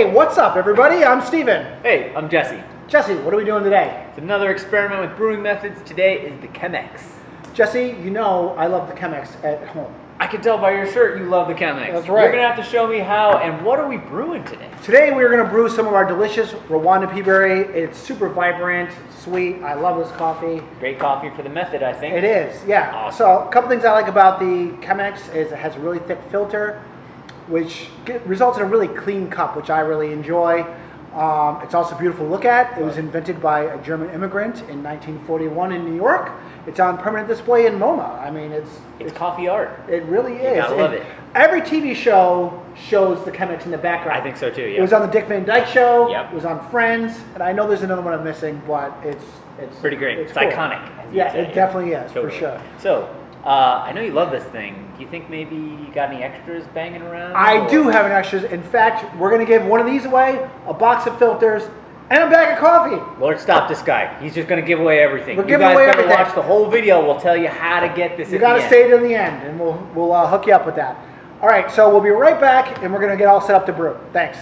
Hey, what's up, everybody? I'm Steven. Hey, I'm Jesse. Jesse, what are we doing today? It's another experiment with brewing methods. Today is the Chemex. Jesse, you know I love the Chemex at home. I can tell by your shirt you love the Chemex. That's right. You're going to have to show me how, and what are we brewing today? Today we're going to brew some of our delicious Rwanda Pea Berry. It's super vibrant, sweet. I love this coffee. Great coffee for the method, I think. It is, yeah. Awesome. So a couple things I like about the Chemex is it has a really thick filter, which results in a really clean cup, which I really enjoy. It's also beautiful to look at. It was invented by a German immigrant in 1941 in New York. It's on permanent display in MoMA. I mean, it's coffee art. It really is. You gotta love it. Every TV show shows the Chemex in the background. I think so too, yeah. It was on the Dick Van Dyke Show. Yep. It was on Friends. And I know there's another one I'm missing, but it's pretty great. It's cool. Iconic. Yeah, it definitely is, totally. for sure. So, I know you love this thing. Do you think maybe you got any extras banging around? I do have an extras. In fact, we're going to give one of these away, a box of filters, and a bag of coffee. Lord, stop this guy. He's just going to give away everything. We're giving away everything. You guys better watch the whole video. We'll tell you how to get this. You got to stay to the end, and we'll hook you up with that. All right, so we'll be right back, and we're going to get all set up to brew. Thanks.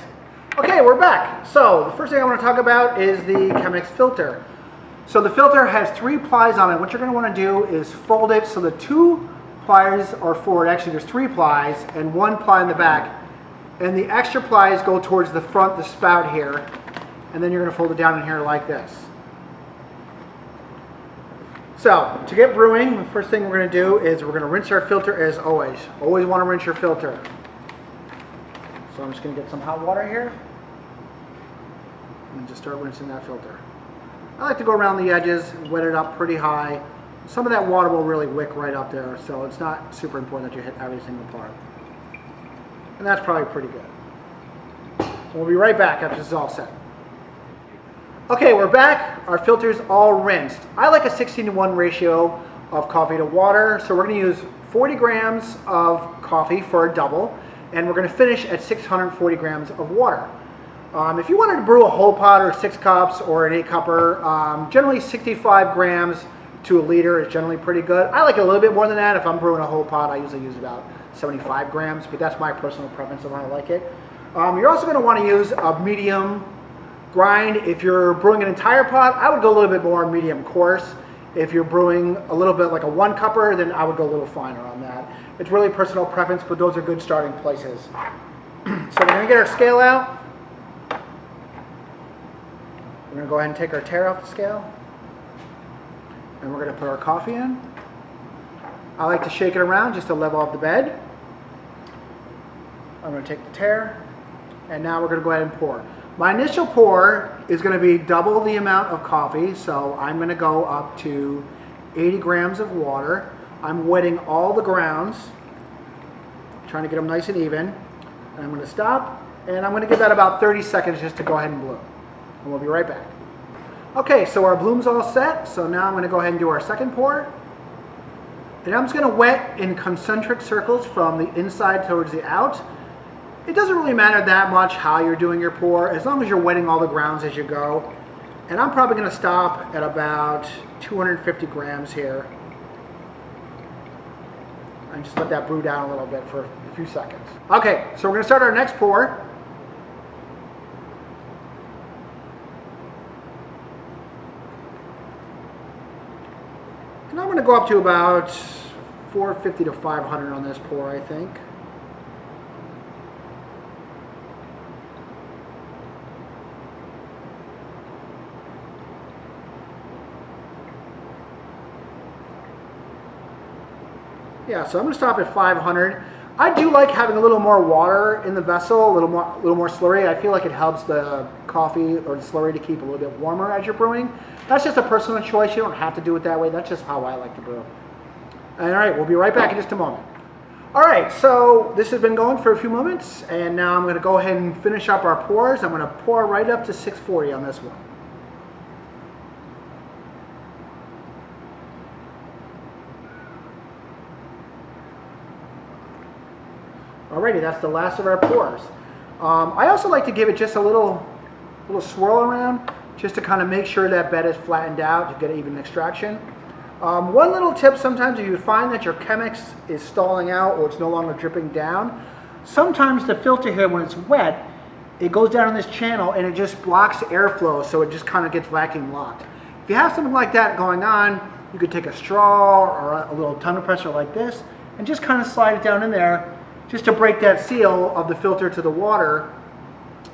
Okay, we're back. So the first thing I want to talk about is the Chemex filter. So the filter has 3 plies on it. What you're going to want to do is fold it so the 2 pliers are forward. Actually, there's 3 plies and 1 ply in the back. And the extra plies go towards the front, the spout here. And then you're going to fold it down in here like this. So, to get brewing, the first thing we're going to do is we're going to rinse our filter as always. Always want to rinse your filter. So I'm just going to get some hot water here. And just start rinsing that filter. I like to go around the edges and wet it up pretty high. Some of that water will really wick right up there, so it's not super important that you hit every single part. And that's probably pretty good. So we'll be right back after this is all set. Okay, we're back. Our filter's all rinsed. I like a 16:1 ratio of coffee to water, so we're going to use 40 grams of coffee for a double, and we're going to finish at 640 grams of water. If you wanted to brew a whole pot or 6 cups or an 8-cupper, generally 65 grams to a liter is generally pretty good. I like it a little bit more than that. If I'm brewing a whole pot, I usually use about 75 grams, but that's my personal preference of how I like it. You're also going to want to use a medium grind. If you're brewing an entire pot, I would go a little bit more medium coarse. If you're brewing a little bit like a 1-cupper, then I would go a little finer on that. It's really personal preference, but those are good starting places. So we're going to get our scale out. We're going to go ahead and take our tare off the scale. And we're going to put our coffee in. I like to shake it around just to level up the bed. I'm going to take the tare. And now we're going to go ahead and pour. My initial pour is going to be double the amount of coffee. So I'm going to go up to 80 grams of water. I'm wetting all the grounds, trying to get them nice and even. And I'm going to stop. And I'm going to give that about 30 seconds just to go ahead and bloom. And we'll be right back. Okay, so our bloom's all set. So now I'm going to go ahead and do our second pour. And I'm just going to wet in concentric circles from the inside towards the out. It doesn't really matter that much how you're doing your pour, as long as you're wetting all the grounds as you go. And I'm probably going to stop at about 250 grams here. And just let that brew down a little bit for a few seconds. Okay, so we're going to start our next pour. And I'm going to go up to about 450 to 500 on this pour, I think. Yeah, so I'm going to stop at 500. I do like having a little more water in the vessel, a little more slurry. I feel like it helps the coffee or the slurry to keep a little bit warmer as you're brewing. That's just a personal choice. You don't have to do it that way. That's just how I like to brew. All right, we'll be right back in just a moment. All right, so this has been going for a few moments, and now I'm going to go ahead and finish up our pours. I'm going to pour right up to 640 on this one. Alrighty, that's the last of our pours. I also like to give it just a little swirl around, just to kind of make sure that bed is flattened out to get even extraction. One little tip, sometimes if you find that your Chemex is stalling out or it's no longer dripping down, sometimes the filter here, when it's wet, it goes down in this channel and it just blocks airflow, so it just kind of gets vacuum locked. If you have something like that going on, you could take a straw or a little tongue depressor like this and just kind of slide it down in there just to break that seal of the filter to the water,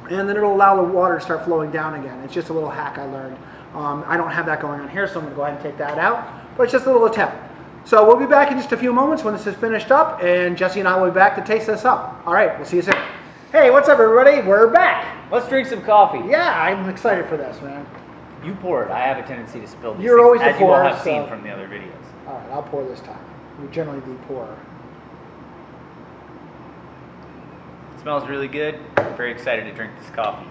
and then it'll allow the water to start flowing down again. It's just a little hack I learned. I don't have that going on here, so I'm going to go ahead and take that out, but it's just a little attempt. So we'll be back in just a few moments when this is finished up, and Jesse and I will be back to taste this up. All right, we'll see you soon. Hey, what's up, everybody? We're back. Let's drink some coffee. Yeah, I'm excited for this, man. You pour it. I have a tendency to spill these You're things, always the as you all pourer, have so- seen from the other videos. All right, I'll pour this time. We generally do pour. It smells really good. I'm very excited to drink this coffee.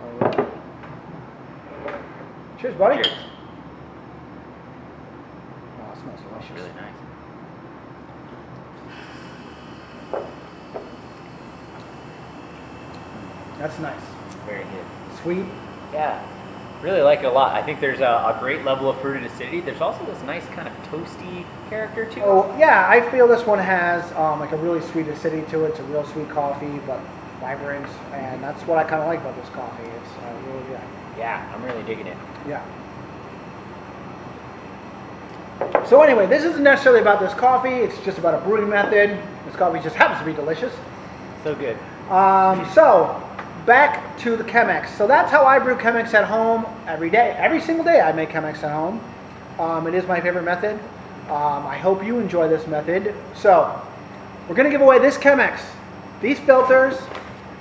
All right. Cheers, buddy. Cheers. Oh, it smells delicious. Really nice. That's nice. Very good. Sweet. Yeah. Really like it a lot. I think there's a great level of fruited acidity. There's also this nice kind of toasty character to it. Oh, yeah, I feel this one has like a really sweet acidity to it. It's a real sweet coffee, but vibrant, and that's what I kind of like about this coffee. It's really good. Yeah, I'm really digging it. Yeah. So anyway, this isn't necessarily about this coffee. It's just about a brewing method. This coffee just happens to be delicious. So good. So back to the Chemex. So that's how I brew Chemex at home every day. Every single day I make Chemex at home. It is my favorite method. I hope you enjoy this method. So we're going to give away this Chemex, these filters,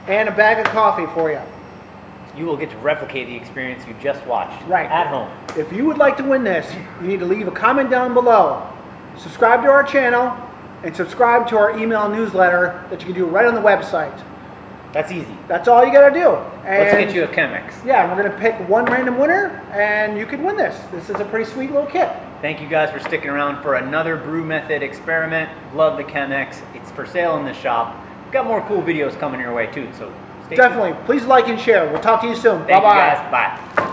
and a bag of coffee for you. You will get to replicate the experience you just watched Right. at home. If you would like to win this, you need to leave a comment down below. Subscribe to our channel and subscribe to our email newsletter that you can do right on the website. That's easy. That's all you got to do. Let's And get you a Chemex. yeah, we're going to pick one random winner, and you can win this. This is a pretty sweet little kit. Thank you guys for sticking around for another brew method experiment. Love the Chemex. It's for sale in the shop. We've got more cool videos coming your way too, so stay tuned. Definitely. Please like and share. We'll talk to you soon. Thank Bye-bye. you guys. Bye.